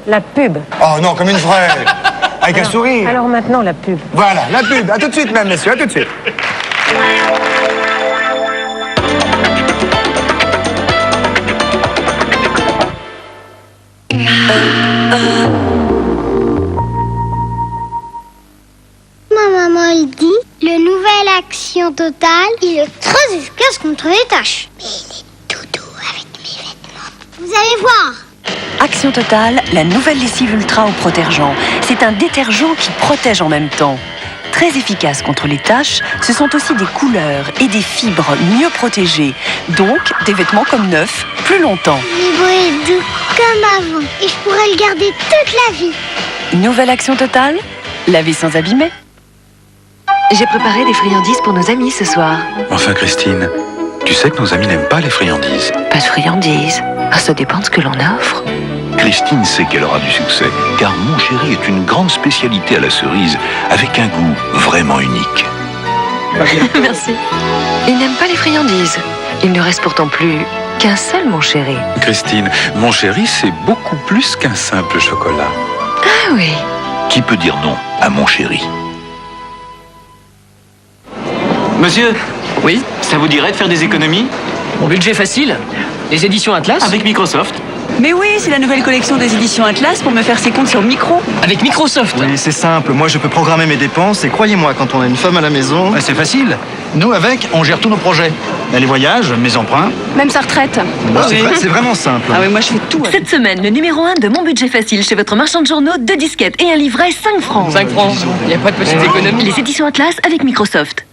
La pub. Oh non, comme une vraie. Avec un sourire. Alors maintenant, la pub. Voilà, la pub. À tout de suite, mesdames, messieurs, à tout de suite. Ma maman, il dit, le nouvel Action Totale, il est très efficace contre les taches. Mais il est tout doux avec mes vêtements. Vous allez voir. Action Totale, la nouvelle lessive ultra au protergent. C'est un détergent qui protège en même temps. Très efficace contre les taches, ce sont aussi des couleurs et des fibres mieux protégées. Donc, des vêtements comme neufs, plus longtemps. Il va être doux comme avant. Et je pourrais le garder toute la vie. Nouvelle Action Totale, laver sans abîmer. J'ai préparé des friandises pour nos amis ce soir. Enfin, Christine, tu sais que nos amis n'aiment pas les friandises. Pas de friandises. Ah, ça dépend de ce que l'on offre. Christine sait qu'elle aura du succès, car Mon Chéri est une grande spécialité à la cerise, avec un goût vraiment unique. Merci. Il n'aime pas les friandises. Il ne reste pourtant plus qu'un seul Mon Chéri. Christine, Mon Chéri, c'est beaucoup plus qu'un simple chocolat. Ah oui. Qui peut dire non à Mon Chéri? Monsieur, oui, ça vous dirait de faire des économies? Mon budget facile. Les éditions Atlas? Avec Microsoft. Mais oui, c'est la nouvelle collection des éditions Atlas pour me faire ses comptes sur Micro. Avec Microsoft? Oui, c'est simple. Moi, je peux programmer mes dépenses et croyez-moi, quand on a une femme à la maison... C'est facile. Nous, avec, on gère tous nos projets. Les voyages, mes emprunts. Même sa retraite. C'est vraiment simple. Ah oui, moi je fais tout. Cette semaine, le numéro 1 de Mon Budget Facile chez votre marchand de journaux, 2 disquettes et un livret, 5 francs. 5 francs. Il n'y a pas de petite économie. Les éditions Atlas avec Microsoft.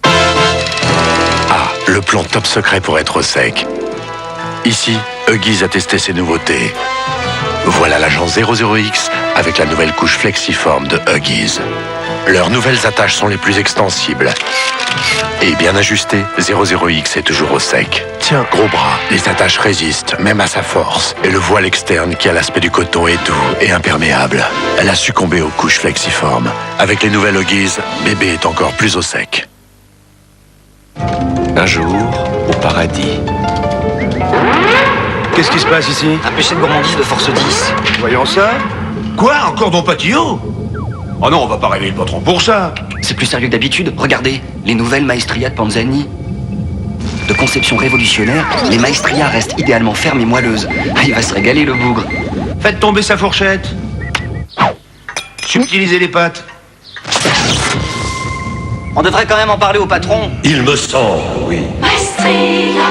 Ah, le plan top secret pour être au sec. Ici, Huggies a testé ses nouveautés. Voilà l'agent 00X avec la nouvelle couche flexiforme de Huggies. Leurs nouvelles attaches sont les plus extensibles. Et bien ajustées, 00X est toujours au sec. Tiens, gros bras, les attaches résistent, même à sa force. Et le voile externe qui a l'aspect du coton est doux et imperméable. Elle a succombé aux couches flexiformes. Avec les nouvelles Huggies, bébé est encore plus au sec. Un jour, au paradis. Qu'est-ce qui se passe ici? Un péché de gourmandise de force 10. Voyons ça. Quoi? Encore dans Patio? Oh non, on va pas réveiller le patron pour ça. C'est plus sérieux que d'habitude. Regardez, les nouvelles Maestria de Panzani. De conception révolutionnaire, les Maestria restent idéalement fermes et moelleuses. Ah, il va se régaler, le bougre. Faites tomber sa fourchette. Subtilisez les pattes. On devrait quand même en parler au patron. Il me semble, oui. Maestria,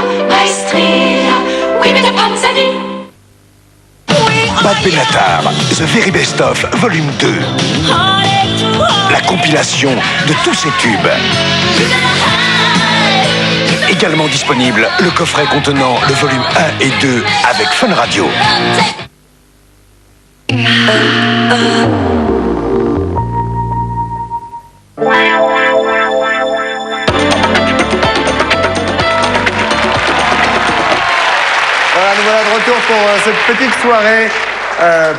oui mais de Panzani. Bad Benatar, The Very Best Of, volume 2. La compilation de tous ces tubes. Également disponible, le coffret contenant le volume 1 et 2 avec Fun Radio. Voilà, nous voilà de retour pour cette petite soirée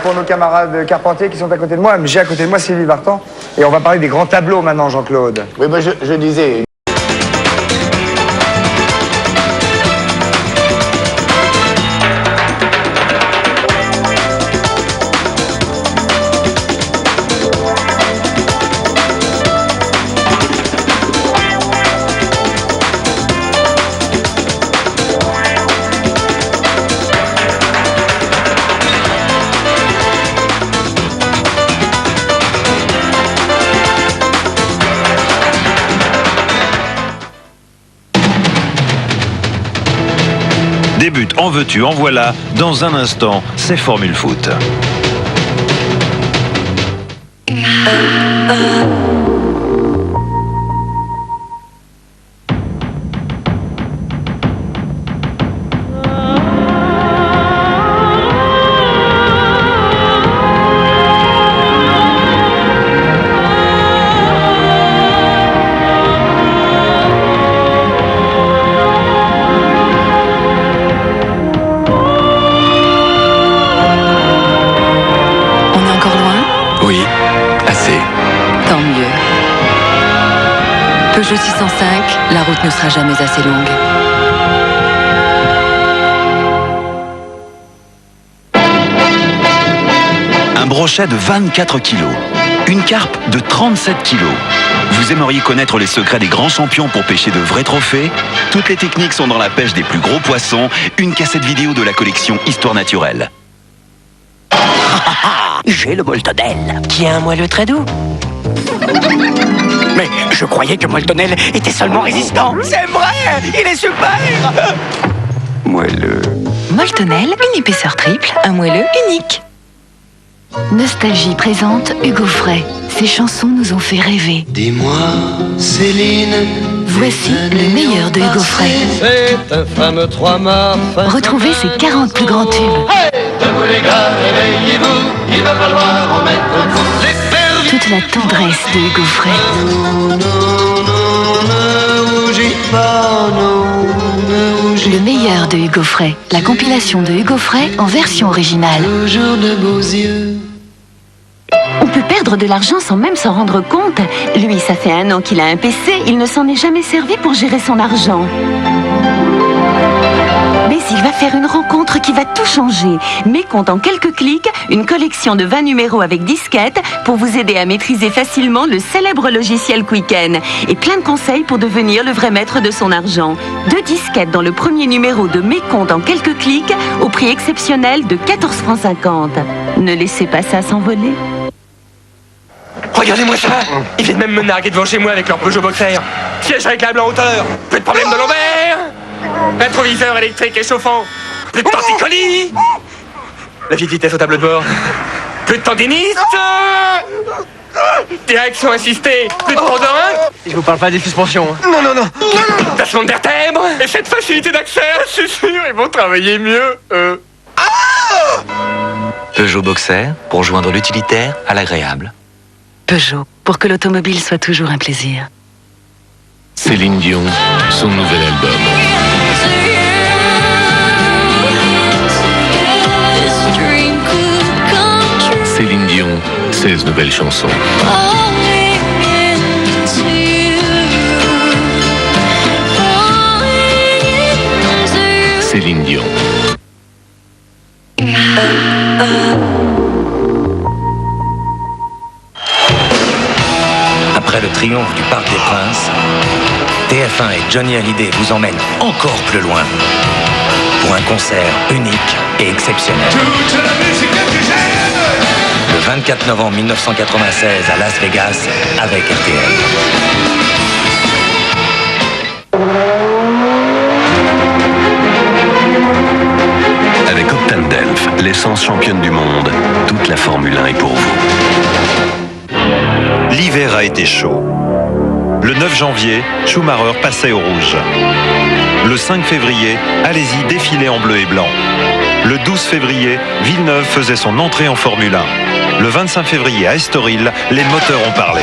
pour nos camarades Carpentier qui sont à côté de moi. J'ai à côté de moi Sylvie Vartan et on va parler des grands tableaux maintenant, Jean-Claude. Oui, moi je disais... Débute En veux-tu, en voilà, dans un instant, c'est Formule Foot. Peugeot 605, la route ne sera jamais assez longue. brochet de 24 kilos. Une carpe de 37 kilos. Vous aimeriez connaître les secrets des grands champions pour pêcher de vrais trophées? Toutes les techniques sont dans la pêche des plus gros poissons. Une cassette vidéo de la collection Histoire naturelle. J'ai le Moltonel, qui a un moelleux très doux. Mais je croyais que Moltonel était seulement résistant. C'est vrai, il est super. Moelleux. Moltonel, une épaisseur triple, un moelleux unique. Nostalgie présente Hugo Frey. Ses chansons nous ont fait rêver. Dis-moi, Céline. Voici le meilleur de Hugo Frey. C'est un fameux 3 mars. Retrouvez ses 40 plus grands tubes. Hey, debout les gars, réveillez-vous. Il va falloir en mettre un coup. Toute la tendresse de Hugo Frey. Le meilleur de Hugo Frey. La compilation de Hugo Frey en version originale. On peut perdre de l'argent sans même s'en rendre compte. Lui, ça fait 1 an qu'il a un PC, il ne s'en est jamais servi pour gérer son argent. Mais il va faire une rencontre qui va tout changer. Mécompte en quelques clics, une collection de 20 numéros avec disquettes pour vous aider à maîtriser facilement le célèbre logiciel Quicken. Et plein de conseils pour devenir le vrai maître de son argent. 2 disquettes dans le premier numéro de Mécompte en quelques clics au prix exceptionnel de 14,50 francs. Ne laissez pas ça s'envoler. Regardez-moi ça! Ils viennent même me narguer devant chez moi avec leur Peugeot Boxer. Siège réglable en hauteur. Plus de problème de l'envers. Rétroviseur électrique et chauffant. Plus de torticolis. La petite vitesse au tableau de bord. Plus de tendiniste. Direction assistée. Plus de borderin. Je vous parle pas des suspensions. Hein. Non. Placement de vertèbres. Et cette facilité d'accès, je suis sûr, ils vont travailler mieux. Peugeot Boxer, pour joindre l'utilitaire à l'agréable. Peugeot, pour que l'automobile soit toujours un plaisir. Céline Dion, son nouvel album. Céline Dion, 16 nouvelles chansons. Céline Dion. Après le triomphe du Parc des Princes, TF1 et Johnny Hallyday vous emmènent encore plus loin pour un concert unique et exceptionnel. Le 24 novembre 1996 à Las Vegas avec RTL. Avec Octane Delph, l'essence championne du monde, toute la Formule 1 est pour vous. L'hiver a été chaud. Le 9 janvier, Schumacher passait au rouge. Le 5 février, Alési défilait en bleu et blanc. Le 12 février, Villeneuve faisait son entrée en Formule 1. Le 25 février, à Estoril, les moteurs ont parlé.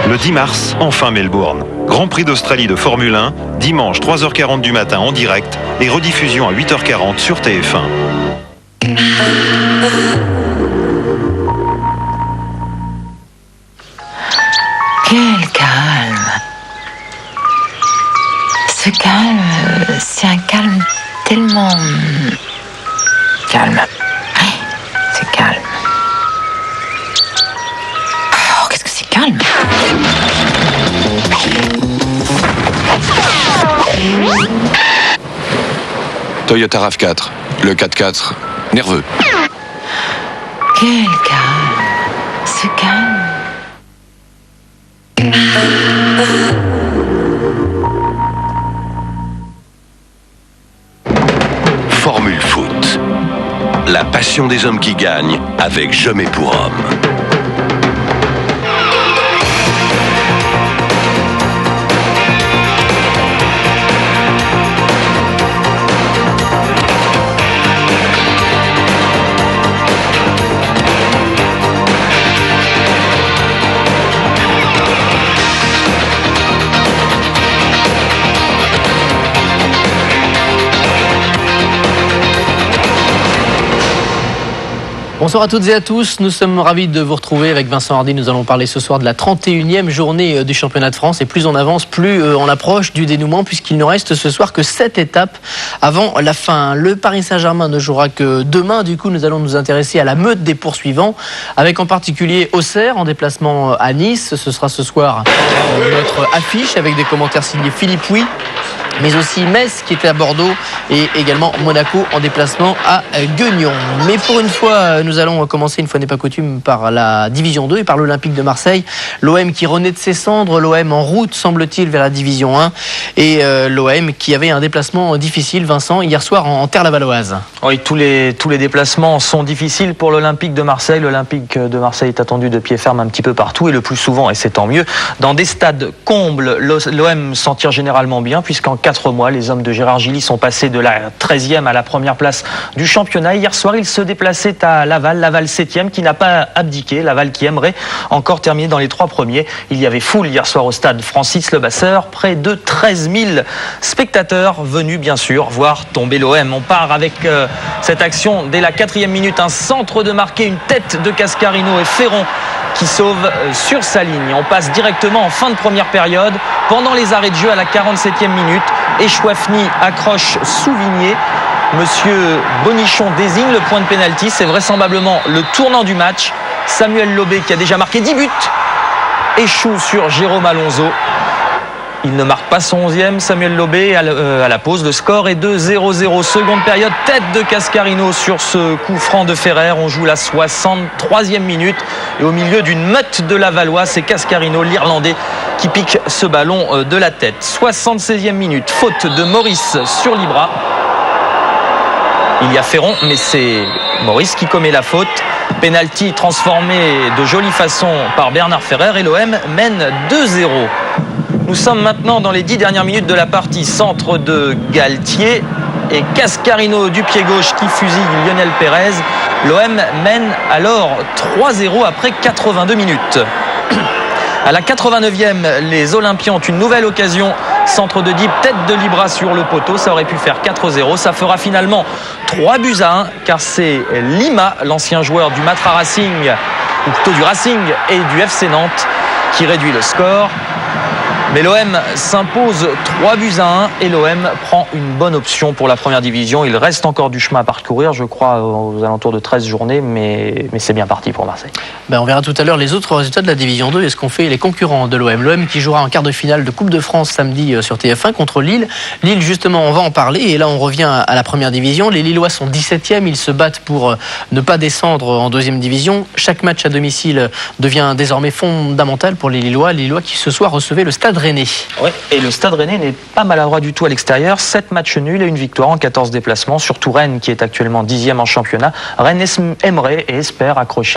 Le 10 mars, enfin Melbourne. Grand Prix d'Australie de Formule 1, dimanche 3h40 du matin en direct et rediffusion à 8h40 sur TF1. Quel calme! Ce calme, c'est un calme tellement calme. C'est calme. Oh, qu'est-ce que c'est calme! Toyota RAV4, le 4x4, nerveux. Quel calme! Ce calme. Formule Foot. La passion des hommes qui gagnent avec Jamais pour hommes. Bonsoir à toutes et à tous, nous sommes ravis de vous retrouver avec Vincent Hardy. Nous allons parler ce soir de la 31e journée du championnat de France et plus on avance, plus on approche du dénouement puisqu'il ne reste ce soir que 7 étapes avant la fin. Le Paris Saint-Germain ne jouera que demain, du coup nous allons nous intéresser à la meute des poursuivants avec en particulier Auxerre en déplacement à Nice. Ce sera ce soir notre affiche avec des commentaires signés Philippe Huy, mais aussi Metz qui était à Bordeaux et également Monaco en déplacement à Guignon. Mais pour une fois, nous allons commencer, une fois n'est pas coutume, par la Division 2 et par l'Olympique de Marseille. L'OM qui renaît de ses cendres, l'OM en route, semble-t-il, vers la Division 1 et l'OM qui avait un déplacement difficile, Vincent, hier soir en terre lavalloise. Oui, tous les déplacements sont difficiles pour l'Olympique de Marseille. L'Olympique de Marseille est attendu de pied ferme un petit peu partout et le plus souvent, et c'est tant mieux, dans des stades combles. L'OM s'en tire généralement bien puisqu'en 4 mois, les hommes de Gérard Gilly sont passés de la 13e à la première place du championnat. Hier soir, ils se déplaçaient à Laval 7e qui n'a pas abdiqué. Laval qui aimerait encore terminer dans les 3 premiers. Il y avait foule hier soir au stade Francis Levasseur. Près de 13 000 spectateurs venus bien sûr voir tomber l'OM. On part avec cette action dès la 4e minute. Un centre de marqué, une tête de Cascarino et Ferron qui sauve sur sa ligne. On passe directement en fin de première période. Pendant les arrêts de jeu à la 47e minute, Echouafni accroche Souvigné. Monsieur Bonichon désigne le point de pénalty. C'est vraisemblablement le tournant du match. Samuel Lobé, qui a déjà marqué 10 buts, échoue sur Jérôme Alonso. Il ne marque pas son 11e, Samuel Lobé, à la pause. Le score est de 0-0. Seconde période, tête de Cascarino sur ce coup franc de Ferrer. On joue la 63e minute. Et au milieu d'une meute de Lavallois, c'est Cascarino, l'Irlandais, qui pique ce ballon de la tête. 76e minute, faute de Maurice sur Libra. Il y a Ferron, mais c'est Maurice qui commet la faute. Penalty transformé de jolie façon par Bernard Ferrer et l'OM mène 2-0. Nous sommes maintenant dans les 10 dernières minutes de la partie. Centre de Galtier et Cascarino du pied gauche qui fusille Lionel Pérez. L'OM mène alors 3-0 après 82 minutes. À la 89e, les Olympiens ont une nouvelle occasion. Centre de Dieppe, tête de Libra sur le poteau. Ça aurait pu faire 4-0. Ça fera finalement 3-1 car c'est Lima, l'ancien joueur du Matra Racing, ou plutôt du Racing et du FC Nantes, qui réduit le score. Mais l'OM s'impose 3-1 et l'OM prend une bonne option pour la première division. Il reste encore du chemin à parcourir, je crois, aux alentours de 13 journées, mais c'est bien parti pour Marseille. On verra tout à l'heure les autres résultats de la Division 2 et ce qu'ont fait les concurrents de l'OM. L'OM qui jouera en quart de finale de Coupe de France samedi sur TF1 contre Lille. Lille, justement, on va en parler et là on revient à la première division. Les Lillois sont 17e, ils se battent pour ne pas descendre en deuxième division. Chaque match à domicile devient désormais fondamental pour les Lillois. Les Lillois qui ce soir recevaient le Stade Rennais. Oui, et le Stade Rennais n'est pas maladroit du tout à l'extérieur. 7 matchs nuls et une victoire en 14 déplacements. Surtout Rennes qui est actuellement 10e en championnat. Rennes aimerait et espère accrocher